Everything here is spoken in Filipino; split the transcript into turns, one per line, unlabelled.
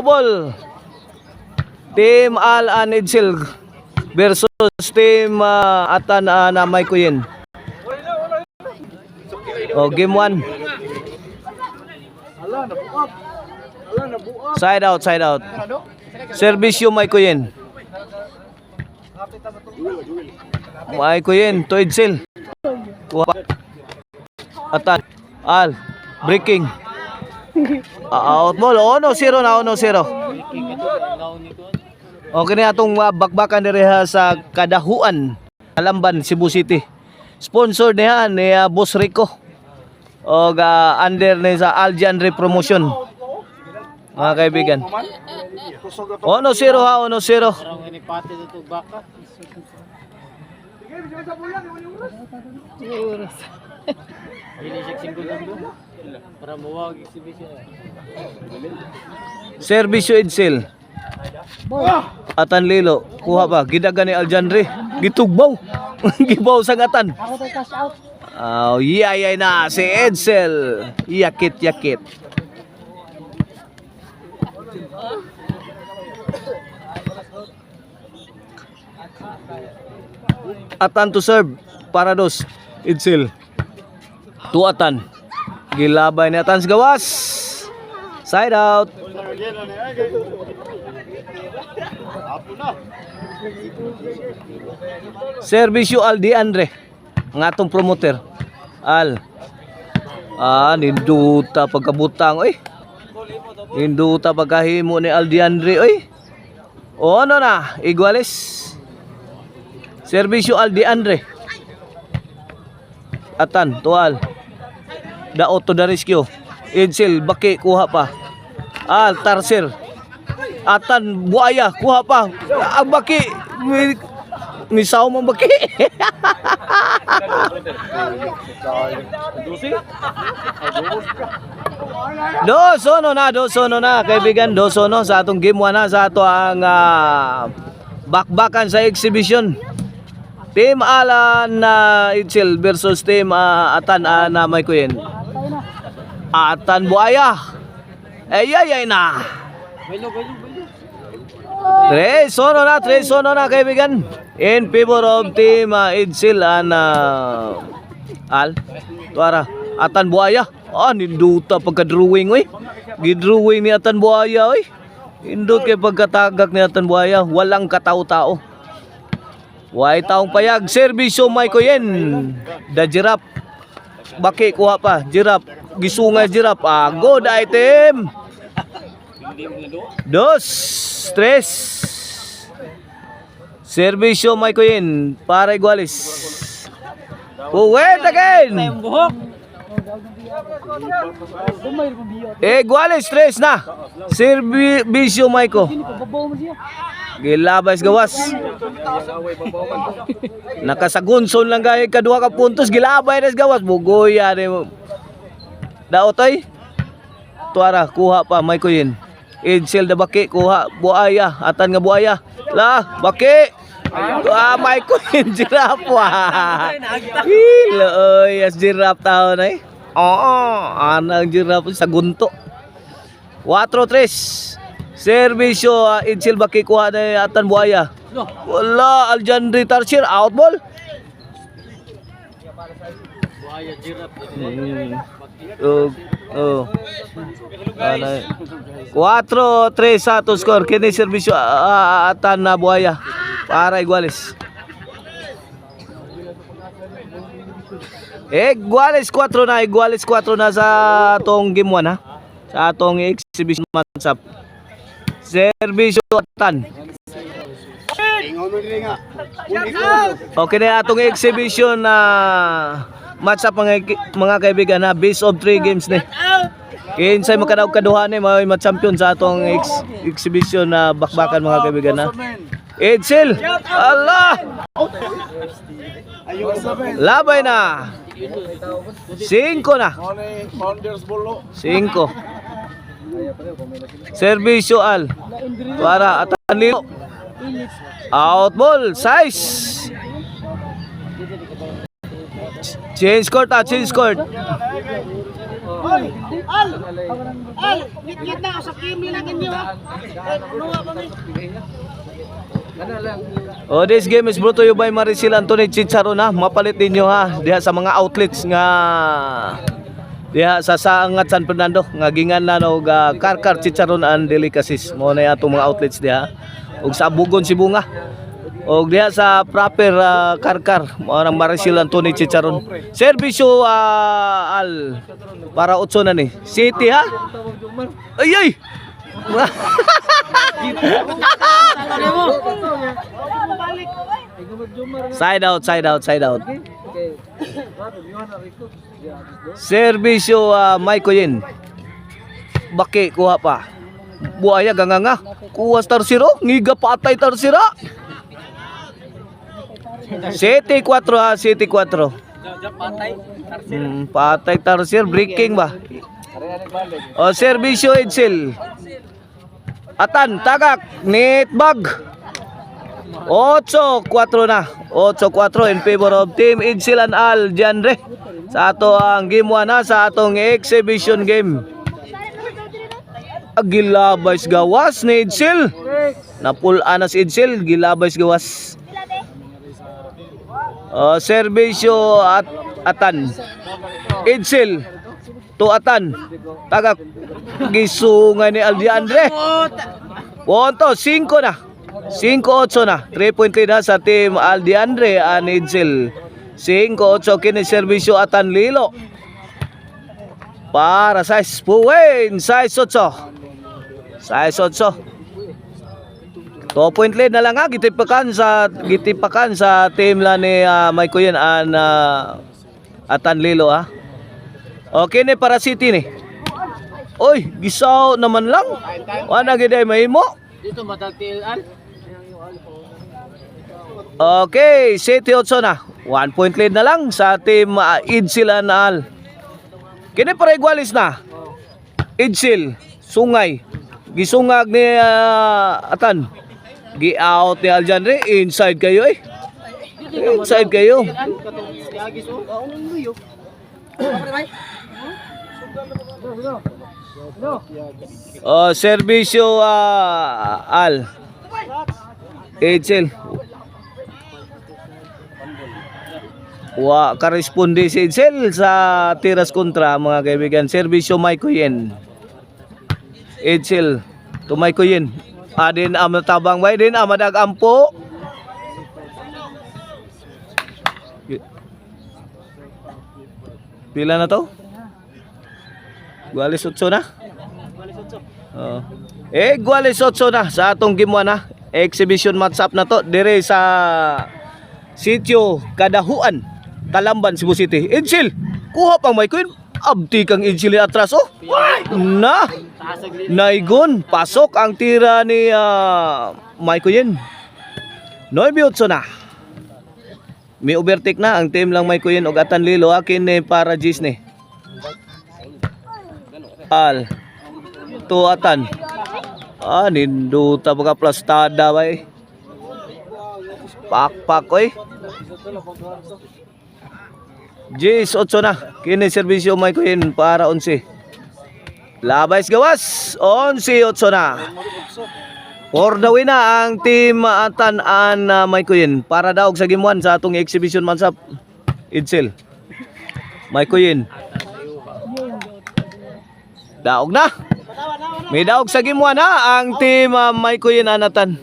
Ball. Team Al and Edsel versus Team Atan na May Kuyin. Oh, game 1. Side out, side out. Servisyo May Kuyin. May Kuyin to Edsel. Atan Al breaking. Out ball. 1-0 na, 1-0. Okay na atong bakbakan diri sa Kadahuan, Alamban, Cebu City. Sponsor niya ni Boss Rico. O under ni sa Aljanre Promotion. Mga kaibigan. 1-0 ha, 1-0. Servisyo Edsel. Atan Lilo, kuha pa, gidagan ni Aljanre, gitugbaw. Gibaw sa ngatan. Oh, yayay na si Edsel. Yakit. Atan to serve para dos Edsel. To Atan. Gilabay ni Atan sa gawas. Side out. Servisyo Aldi Andre, ng atong promoter. Al. Ninduta pagkabutang oy. Ninduta pagkahimo ni Aldi Andre oy. O ano na, Iguales. Servisyo Aldi Andre. Atan, tual. Daot to the rescue. Edsel, baki, kuha pa. Al, Tarsir. Atan, buaya, kuha pa. Ang baki. Misaw mong baki. Dosono na, kaibigan. Dosono sa atong game 1 na. Sa ato ang bakbakan sa exhibition. Team Alan na Edsel versus Team Atan na May Kuyin. Atan buaya. Ayay na. 3-0 na kaibigan. In favor of Team Edsel and Al. Tuara. Atan buaya. Ninduta pagka-drawing oy. Gidrawing ni Atan buaya oy. Indot kay pagkatagak ni Atan buaya. Walang katao-tao. Way taong payag. Servisyo May Kuyin. The Giraffe. Baki, kuha pa. Giraffe. Gisungay Giraffe. Good item. 2-3. Servisyo May Kuyin para Iguales. Wait again. Iguales 3 na. Servisyo May Ko. Gilabay sa gawas. Nakasagunson lang gaya kadua ka puntos. Gilabay na sa gawas. Bugoy yan. Daotoy. Tuara, kuha pa May Kuyin. Edsel da baki, kuha. Buaya. Atan nga buaya. La, baki. May Kuyin. Giraffe. Hilo, yes, giraffe tao na eh. Anang giraffe sa gunto. 4-3. Servisyo Edsel baki, kuha na Atan buaya. Wala, Aljanre Tarsir. Out ball. Buaya giraffe. 4-3 to score. Kini servisyo Atan na buaya para Iguales. Iguales 4 na. Iguales 4 na sa atong game 1 ha. Sa atong exhibition matchup. Servisyo Atan. Okay na atong exhibition na matchup mga kaibigan na base of 3 games ni. Kinsay makadaog kaduha ni may champion sa atong exhibition na bakbakan mga kaibigan na. Edsel. Allah. Labay na. 5 na. 5. Servisyo Al para Atan Lilo. Out ball. 6. Change court.
Ngit-ngit na sa kimi lang inyo ha. Nuha kami.
Oh, this game is brought to you by Maricel Anthony Chicharon ha. Mapalit ninyo ha diha sa mga outlets nga diha sa Saangat San Fernando nga gingan na og Karkar Chicharon and Delicacies. Mo na atong mga outlets diha. Ug sa Bugon Sibunga. Og diha sa proper Karkar mo nang Maricel Anthony Chicharon. Serbisyo al para 8 na ni. City ha. Ay ay. Side out, side out, side out. Serbisyo Maiko Yin. Baki kuha pa. Buaya ganganga. Kuha tarsiro, ngiga patay tarsira. City 4 ha, City 4. Patay tarsir, breaking ba? O serbisyo Edsel. Atan, tagak, netbag. 8-4 na. 8-4 in favor of Team Edsel and Al Diandre. Sa ato ang game 1 na sa atong exhibition game. Gilabay gawas ni Edsel. Napulaan na si Edsel, gilabay gawas. Serbisyo at Atan. Edsel to Atan. Tagak gisungan ni Al Diandre. Punto 5 na. 5-8 na. 3 point lead na sa team Al Diandre and Edsel. 5-8 kini serbisyo Atan Lilo. Para sa Spuwen, 6-8. 6-8. 2 point lead na lang ha. Gitipakan sa team la ni Maiko Yin and Atan Lilo ha. Okay ni para City ni. Oy, gisaw naman lang. Wala giday mahimo.
Dito matagtilan.
Okay, City 8 na. 1 point lead na lang sa team Edsel and Al. Kini para igualis na. Edsel, Sungay. Gisungag ni Atan. Gi-out ni Al Diandre. Inside kayo eh. Inside kayo. Serbisyo Al Edsel. Karesponde si Edsel sa tiras kontra mga kaibigan. Serbisyo Maiko Yin. Edsel to Maiko Yin. Adin am tabang bay din amadag ampo. Pila na to? Gualis 8 na? Gualis 8 na sa atong game 1 na. Exhibition match up na to dire sa Sitio Kadahuan, Talamban, Cebu City. Edsel, kuha pang Maiko Yin. Abdi kang Edsel atras oh. Na. Naigon, pasok ang tira ni Maiko Yin. 9-8 na. May overtake na ang team lang Maiko Yin og Atan Lilo akin ni para Gis ni. Al to Atan. Ninduta baga plastada bay. Pak oy. Gis 8 na. Kini serbisyo Maiko Yin para 11. Labay gawas. 11-8 na. For the win na ang team Atan and Maiko Yin para daog sa game 1 sa atong exhibition match up. Edsel. Maiko Yin. Daog na. May daog sa game 1 na ang team Maiko Yin and Atan.